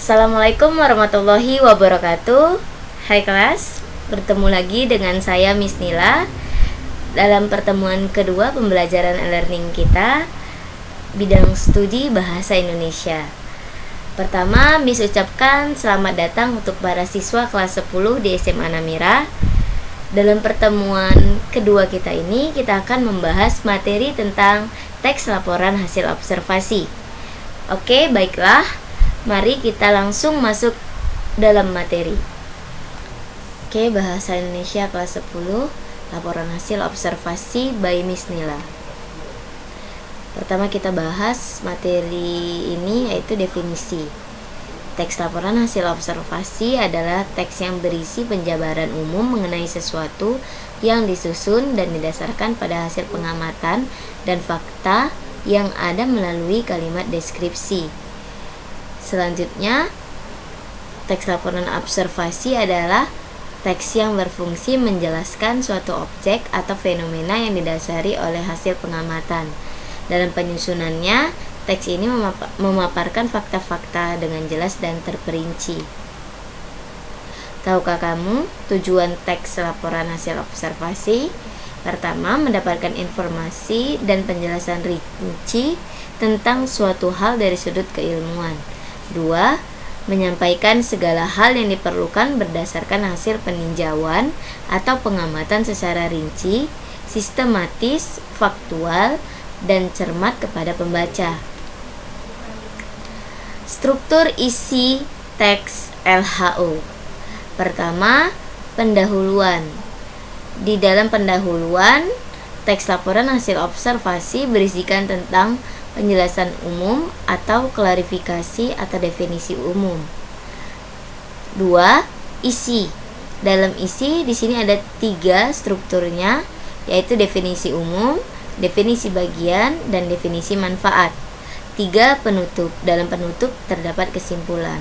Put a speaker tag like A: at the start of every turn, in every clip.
A: Assalamualaikum warahmatullahi wabarakatuh. Hai kelas, bertemu lagi dengan saya Miss Nila dalam pertemuan kedua pembelajaran e-learning kita bidang studi bahasa Indonesia. Pertama, Miss ucapkan selamat datang untuk para siswa kelas 10 di SMA Namira. Dalam pertemuan kedua kita ini, kita akan membahas materi tentang teks laporan hasil observasi. Oke, baiklah. Mari kita langsung masuk dalam materi. Oke, bahasa Indonesia kelas 10, laporan hasil observasi by Miss Nila. Pertama kita bahas materi ini yaitu definisi. Teks laporan hasil observasi adalah teks yang berisi penjabaran umum mengenai sesuatu yang disusun dan didasarkan pada hasil pengamatan dan fakta yang ada melalui kalimat deskripsi. Selanjutnya, teks laporan observasi adalah teks yang berfungsi menjelaskan suatu objek atau fenomena yang didasari oleh hasil pengamatan. Dalam penyusunannya, teks ini memaparkan fakta-fakta dengan jelas dan terperinci. Tahukah kamu tujuan teks laporan hasil observasi? Pertama, mendapatkan informasi dan penjelasan rinci tentang suatu hal dari sudut keilmuan. 2. Menyampaikan segala hal yang diperlukan berdasarkan hasil peninjauan atau pengamatan secara rinci, sistematis, faktual, dan cermat kepada pembaca. Struktur isi teks LHO. Pertama, pendahuluan. Di dalam pendahuluan, teks laporan hasil observasi berisikan tentang penjelasan umum atau klarifikasi atau definisi umum. 2. Isi. Dalam isi di sini ada 3 strukturnya, yaitu definisi umum, definisi bagian, dan definisi manfaat. 3. Penutup. Dalam penutup terdapat kesimpulan.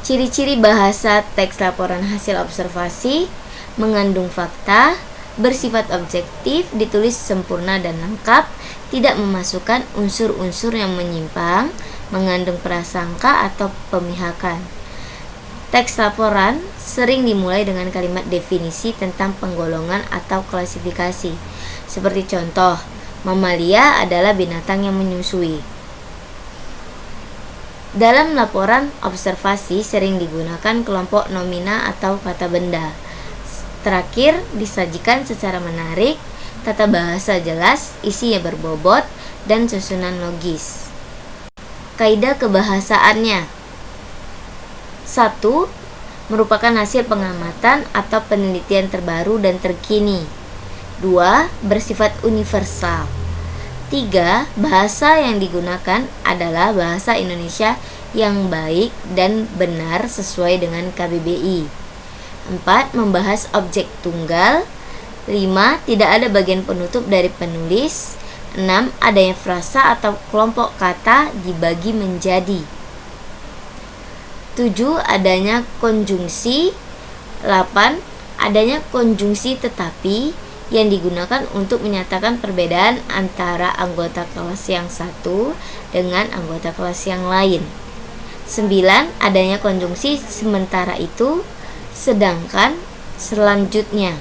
A: Ciri-ciri bahasa teks laporan hasil observasi: mengandung fakta, bersifat objektif, ditulis sempurna dan lengkap, tidak memasukkan unsur-unsur yang menyimpang, mengandung prasangka atau pemihakan. Teks laporan sering dimulai dengan kalimat definisi tentang penggolongan atau klasifikasi. Seperti contoh, mamalia adalah binatang yang menyusui. Dalam laporan observasi sering digunakan kelompok nomina atau kata benda. Terakhir, disajikan secara menarik, tata bahasa jelas, isinya berbobot, dan susunan logis. Kaidah kebahasaannya: 1. Merupakan hasil pengamatan atau penelitian terbaru dan terkini. 2. Bersifat universal. 3. Bahasa yang digunakan adalah bahasa Indonesia yang baik dan benar sesuai dengan KBBI. 4. Membahas objek tunggal. 5. Tidak ada bagian penutup dari penulis. 6. Adanya frasa atau kelompok kata dibagi menjadi. 7. Adanya konjungsi. 8. Adanya konjungsi tetapi yang digunakan untuk menyatakan perbedaan antara anggota kelas yang satu dengan anggota kelas yang lain. 9. Adanya konjungsi sementara itu, sedangkan selanjutnya.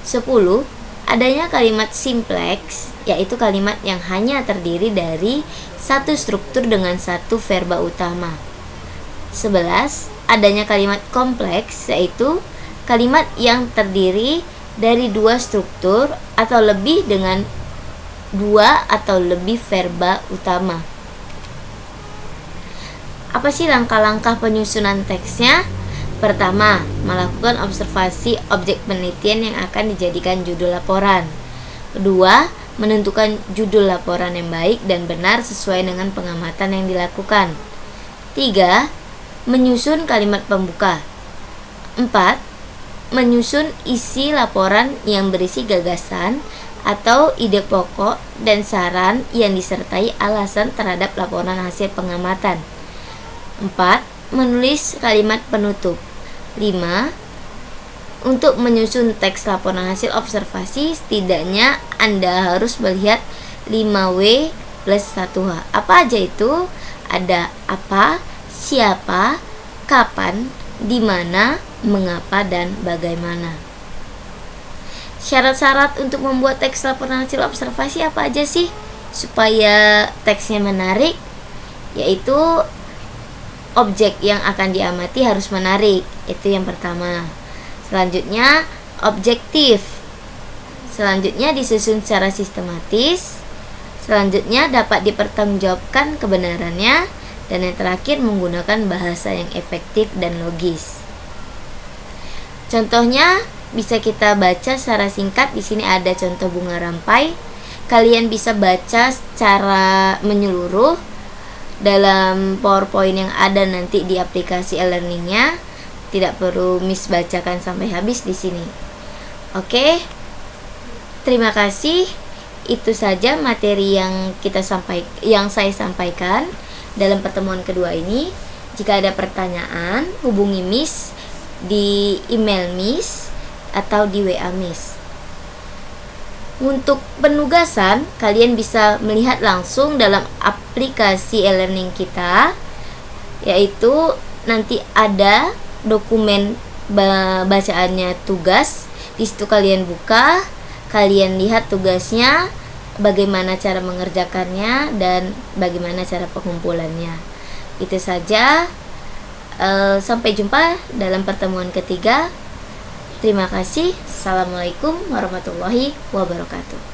A: 10. Adanya kalimat simpleks, yaitu kalimat yang hanya terdiri dari satu struktur dengan satu verba utama. 11. Adanya kalimat kompleks, yaitu kalimat yang terdiri dari 2 struktur atau lebih dengan 2 atau lebih verba utama. Apa sih langkah-langkah penyusunan teksnya? Pertama, melakukan observasi objek penelitian yang akan dijadikan judul laporan. Kedua, menentukan judul laporan yang baik dan benar sesuai dengan pengamatan yang dilakukan. 3. Menyusun kalimat pembuka. 4. Menyusun isi laporan yang berisi gagasan atau ide pokok dan saran yang disertai alasan terhadap laporan hasil pengamatan. 4. Menulis kalimat penutup. 5. Untuk menyusun teks laporan hasil observasi, setidaknya Anda harus melihat 5W plus 1H. Apa aja itu? Ada apa, siapa, kapan, di mana, mengapa, dan bagaimana. Syarat-syarat untuk membuat teks laporan hasil observasi apa aja sih supaya teksnya menarik? Yaitu objek yang akan diamati harus menarik. Itu yang pertama. Selanjutnya objektif. Selanjutnya disusun secara sistematis. Selanjutnya dapat dipertanggungjawabkan kebenarannya. Dan yang terakhir menggunakan bahasa yang efektif dan logis. Contohnya bisa kita baca secara singkat. Di sini ada contoh bunga rampai. Kalian bisa baca secara menyeluruh dalam PowerPoint yang ada nanti di aplikasi e-learningnya. Tidak perlu Miss bacakan sampai habis di sini. Oke, terima kasih. Itu saja materi yang saya sampaikan dalam pertemuan kedua ini. Jika ada pertanyaan, hubungi Miss di email Miss atau di WA Miss. Untuk penugasan, kalian bisa melihat langsung dalam aplikasi e-learning kita, yaitu nanti ada dokumen bacaannya tugas. Di situ kalian buka, kalian lihat tugasnya, bagaimana cara mengerjakannya, dan bagaimana cara pengumpulannya. Itu saja. Sampai jumpa dalam pertemuan ketiga. Terima kasih. Assalamualaikum warahmatullahi wabarakatuh.